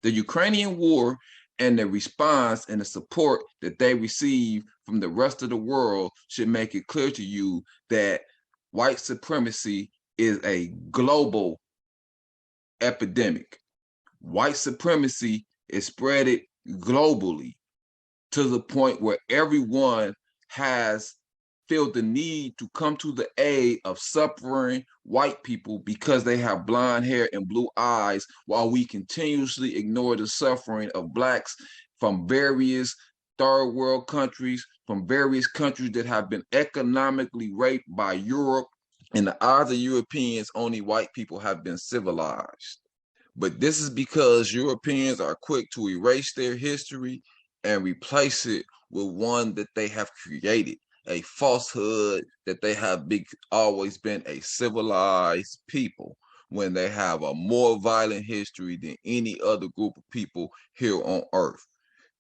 The Ukrainian war and the response and the support that they receive from the rest of the world should make it clear to you that white supremacy is a global epidemic. White supremacy is spread globally to the point where everyone has felt the need to come to the aid of suffering white people because they have blonde hair and blue eyes, while we continuously ignore the suffering of Blacks from various third world countries, from various countries that have been economically raped by Europe. In the eyes of Europeans, only white people have been civilized. But this is because Europeans are quick to erase their history and replace it with one that they have created, a falsehood that they have always been a civilized people, when they have a more violent history than any other group of people here on earth.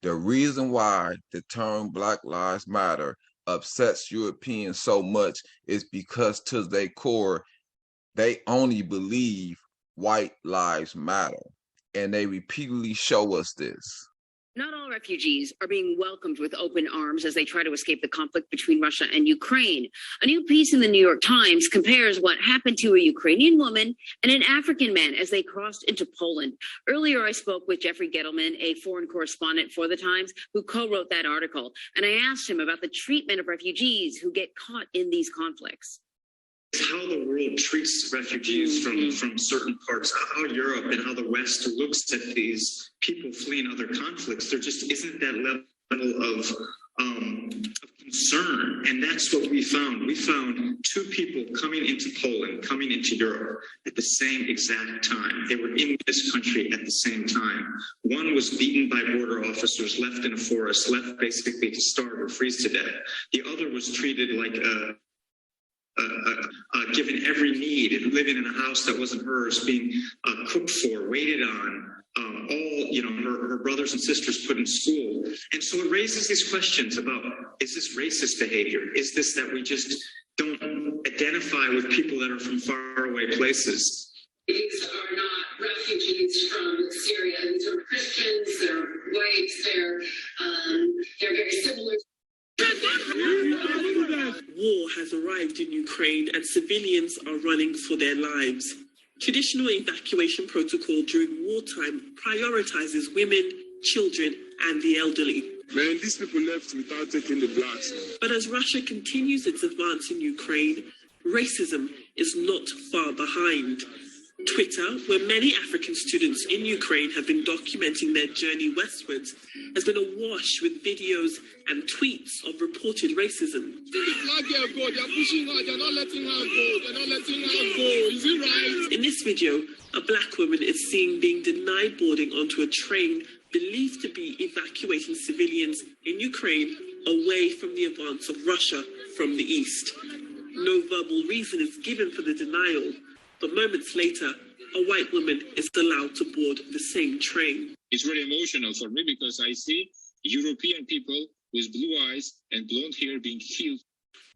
The reason why the term Black Lives Matter upsets Europeans so much is because to their core, they only believe white lives matter, and they repeatedly show us this. Not all refugees are being welcomed with open arms as they try to escape the conflict between Russia and Ukraine. A new piece in the New York Times compares what happened to a Ukrainian woman and an African man as they crossed into Poland. Earlier, I spoke with Jeffrey Gettleman, a foreign correspondent for the Times, who co-wrote that article. And I asked him about the treatment of refugees who get caught in these conflicts. How the world treats refugees from certain parts, how Europe and how the West looks at these people fleeing other conflicts. There just isn't that level of concern. And that's what we found. We found two people coming into Poland, coming into Europe at the same exact time. They were in this country at the same time. One was beaten by border officers, left in a forest, left basically to starve or freeze to death. The other was treated like given every need, and living in a house that wasn't hers, being cooked for, waited on, her brothers and sisters put in school. And so it raises these questions about, is this racist behavior? Is this that we just don't identify with people that are from faraway places? These are not refugees from Syria. These are Christians, they're whites, they're very similar. War has arrived in Ukraine and civilians are running for their lives. Traditional evacuation protocol during wartime prioritizes women, children, and the elderly. Man, these people left without taking the blast. But as Russia continues its advance in Ukraine, racism is not far behind. Twitter, where many African students in Ukraine have been documenting their journey westwards, has been awash with videos and tweets of reported racism. Black girl go, they're pushing her, they're not letting her go, they're not letting her go. Is it right? In this video, a black woman is seen being denied boarding onto a train believed to be evacuating civilians in Ukraine away from the advance of Russia from the east. No verbal reason is given for the denial, but moments later, a white woman is allowed to board the same train. It's very emotional for me because I see European people with blue eyes and blonde hair being killed.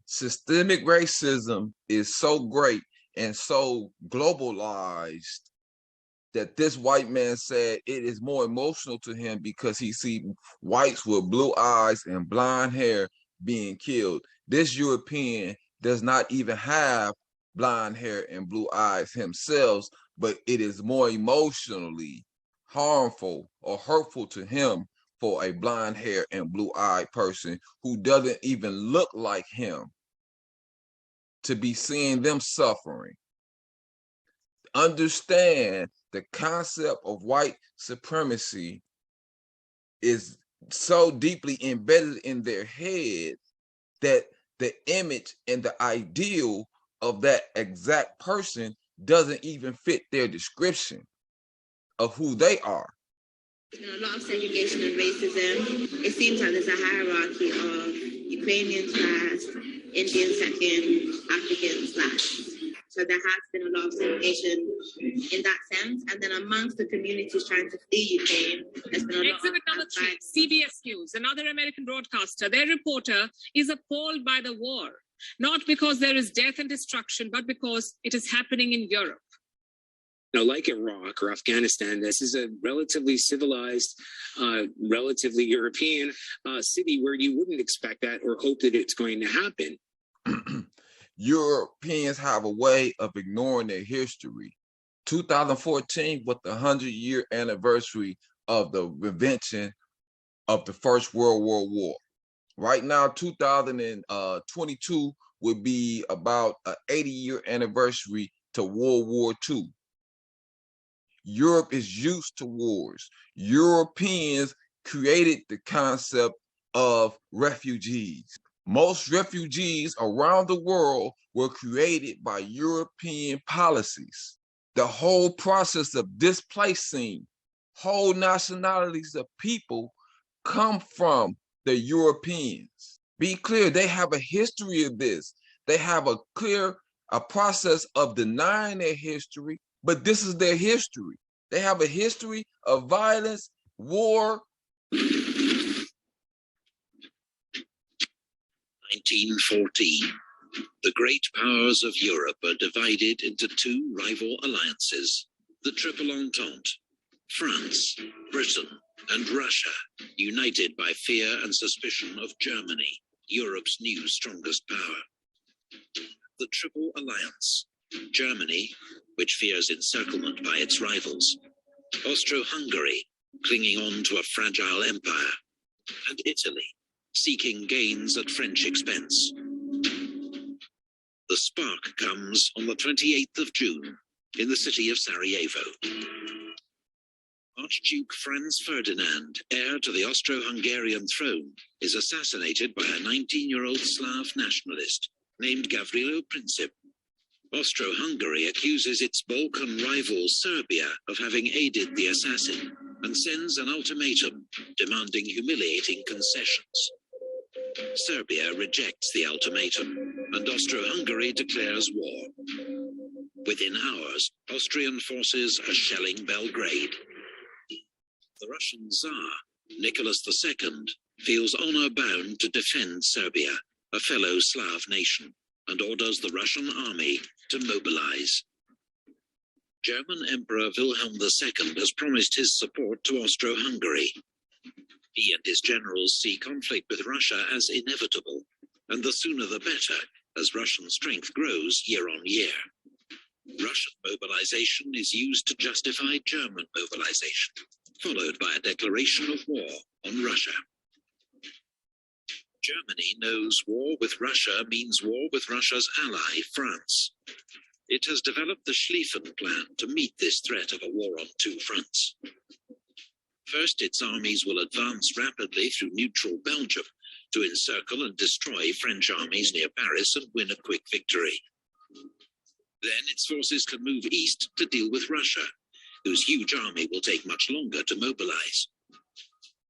Systemic racism is so great and so globalized that this white man said it is more emotional to him because he sees whites with blue eyes and blonde hair being killed. This European does not even have blonde hair and blue eyes himself, but it is more emotionally harmful or hurtful to him for a blonde hair and blue eyed person who doesn't even look like him to be seeing them suffering. Understand the concept of white supremacy is so deeply embedded in their head that the image and the ideal of that exact person doesn't even fit their description of who they are. A lot of segregation and racism. It seems like there's a hierarchy of Ukrainians first, Indians second, Africans last. So there has been a lot of segregation in that sense. And then amongst the communities trying to flee Ukraine, there's been a lot Exhibit number 3, CBS News, another American broadcaster. Their reporter is appalled by the war, not because there is death and destruction, but because it is happening in Europe. Now, like Iraq or Afghanistan, this is a relatively civilized, relatively European city where you wouldn't expect that or hope that it's going to happen. Europeans have a way of ignoring their history. 2014 was the 100-year anniversary of the invention of the First World War. Right now, 2022 would be about an 80-year anniversary to World War II. Europe is used to wars. Europeans created the concept of refugees. Most refugees around the world were created by European policies. The whole process of displacing whole nationalities of people come from the Europeans. Be clear, they have a history of this. They have a process of denying their history, but this is their history. They have a history of violence, war. 1914. The great powers of Europe are divided into two rival alliances, the Triple Entente. France, Britain, and Russia, united by fear and suspicion of Germany, Europe's new strongest power. The Triple Alliance. Germany, which fears encirclement by its rivals. Austro-Hungary, clinging on to a fragile empire. And Italy, seeking gains at French expense. The spark comes on the 28th of June in the city of Sarajevo. Archduke Franz Ferdinand, heir to the Austro-Hungarian throne, is assassinated by a 19-year-old Slav nationalist named Gavrilo Princip. Austro-Hungary accuses its Balkan rival Serbia of having aided the assassin and sends an ultimatum demanding humiliating concessions. Serbia rejects the ultimatum, and Austro-Hungary declares war. Within hours, Austrian forces are shelling Belgrade. The Russian Tsar, Nicholas II, feels honor-bound to defend Serbia, a fellow Slav nation, and orders the Russian army to mobilize. German Emperor Wilhelm II has promised his support to Austro-Hungary. He and his generals see conflict with Russia as inevitable, and the sooner the better, as Russian strength grows year on year. Russian mobilization is used to justify German mobilization, followed by a declaration of war on Russia. Germany knows war with Russia means war with Russia's ally, France. It has developed the Schlieffen Plan to meet this threat of a war on two fronts. First, its armies will advance rapidly through neutral Belgium to encircle and destroy French armies near Paris and win a quick victory. Then its forces can move east to deal with Russia, whose huge army will take much longer to mobilize.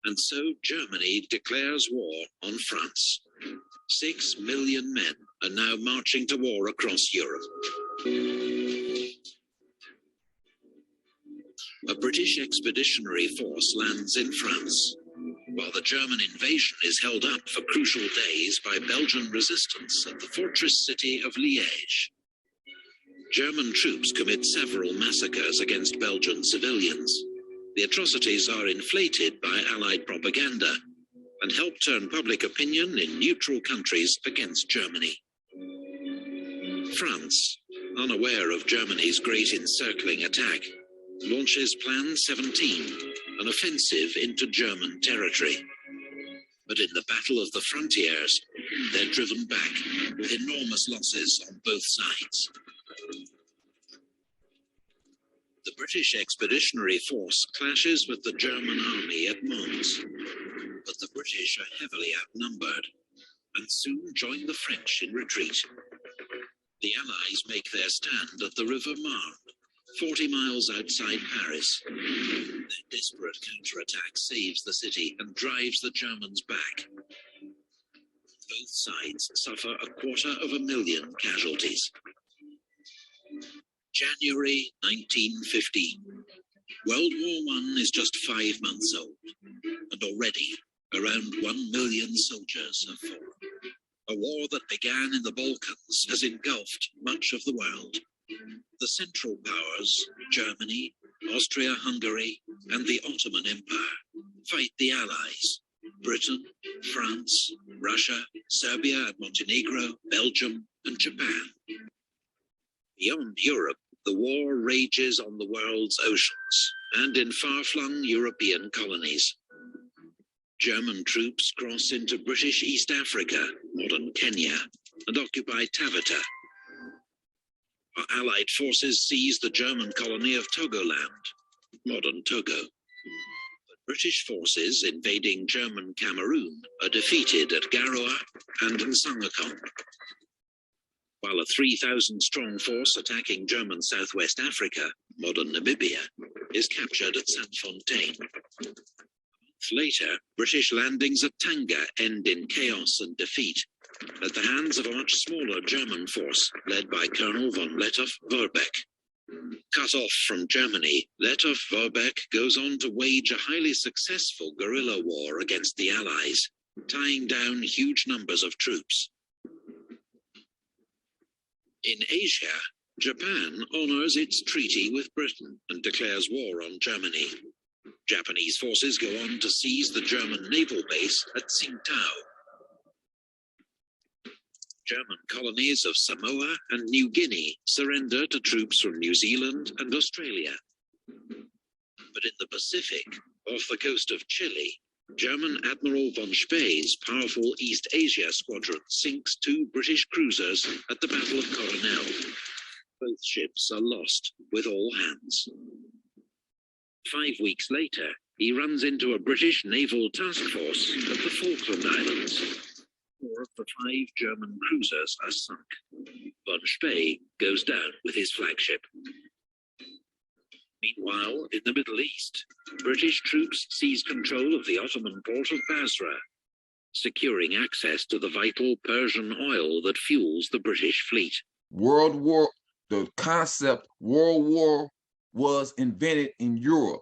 And so Germany declares war on France. 6 million men are now marching to war across Europe. A British expeditionary force lands in France, while the German invasion is held up for crucial days by Belgian resistance at the fortress city of Liège. German troops commit several massacres against Belgian civilians. The atrocities are inflated by Allied propaganda and help turn public opinion in neutral countries against Germany. France, unaware of Germany's great encircling attack, launches Plan 17, an offensive into German territory. But in the Battle of the Frontiers, they're driven back with enormous losses on both sides. The British Expeditionary Force clashes with the German army at Mons, but the British are heavily outnumbered and soon join the French in retreat. The Allies make their stand at the River Marne, 40 miles outside Paris. Their desperate counterattack saves the city and drives the Germans back. Both sides suffer 250,000 casualties. January 1915. World War I is just 5 months old, and already around 1 million soldiers have fallen. A war that began in the Balkans has engulfed much of the world. The Central Powers, Germany, Austria-Hungary, and the Ottoman Empire, fight the Allies, Britain, France, Russia, Serbia and Montenegro, Belgium, and Japan. Beyond Europe, the war rages on the world's oceans and in far-flung European colonies. German troops cross into British East Africa, modern Kenya, and occupy Taveta. Allied forces seize the German colony of Togoland, modern Togo. But British forces invading German Cameroon are defeated at Garoua and Nsangakon, while a 3,000-strong force attacking German Southwest Africa, modern Namibia, is captured at Saint-Fontaine. A month later, British landings at Tanga end in chaos and defeat at the hands of a much smaller German force led by Colonel von Lettow-Vorbeck. Cut off from Germany, Lettow-Vorbeck goes on to wage a highly successful guerrilla war against the Allies, tying down huge numbers of troops. In Asia, Japan honors its treaty with Britain and declares war on Germany. Japanese forces go on to seize the German naval base at Tsingtao. German colonies of Samoa and New Guinea surrender to troops from New Zealand and Australia. But in the Pacific, off the coast of Chile, German Admiral von Spee's powerful East Asia squadron sinks 2 British cruisers at the Battle of Coronel. Both ships are lost with all hands. 5 weeks later, he runs into a British naval task force at the Falkland Islands. 4 of the 5 German cruisers are sunk. Von Spee goes down with his flagship. Meanwhile, in the Middle East, British troops seize control of the Ottoman port of Basra, securing access to the vital Persian oil that fuels the British fleet. The concept World War was invented in Europe.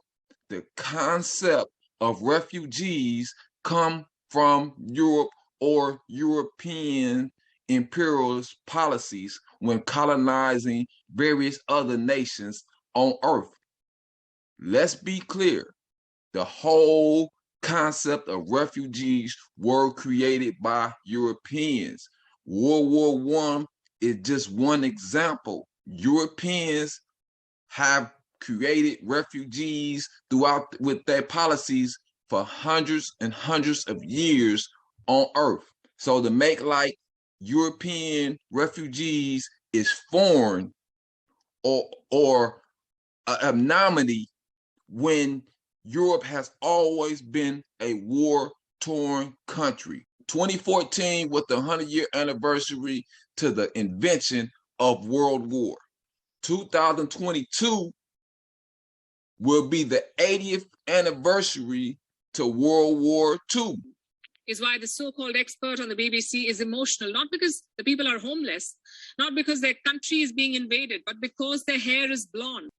The concept of refugees come from Europe or European imperialist policies when colonizing various other nations on Earth. Let's be clear, the whole concept of refugees were created by Europeans. World War I is just one example. Europeans have created refugees throughout with their policies for hundreds and hundreds of years on Earth. So to make like European refugees is foreign or an anomaly when Europe has always been a war-torn country. 2014 was the 100-year anniversary to the invention of World War. 2022 will be the 80th anniversary to World War II. Is why the so-called expert on the BBC is emotional, not because the people are homeless, not because their country is being invaded, but because their hair is blonde.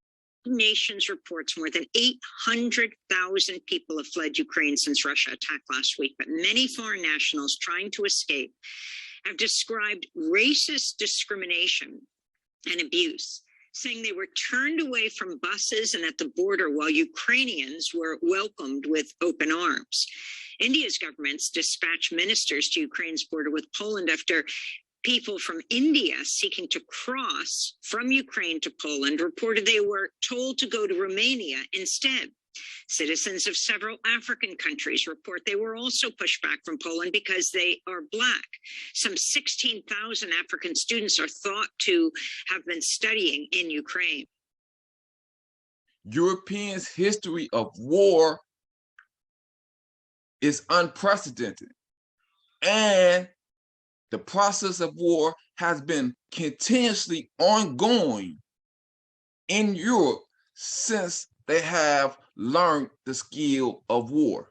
Nations reports more than 800,000 people have fled Ukraine since Russia attacked last week, but many foreign nationals trying to escape have described racist discrimination and abuse, saying they were turned away from buses and at the border while Ukrainians were welcomed with open arms. India's government's dispatched ministers to Ukraine's border with Poland after people from India seeking to cross from Ukraine to Poland reported they were told to go to Romania instead. Citizens of several African countries report they were also pushed back from Poland because they are Black. Some 16,000 African students are thought to have been studying in Ukraine. Europeans' history of war is unprecedented, and the process of war has been continuously ongoing in Europe since they have learned the skill of war.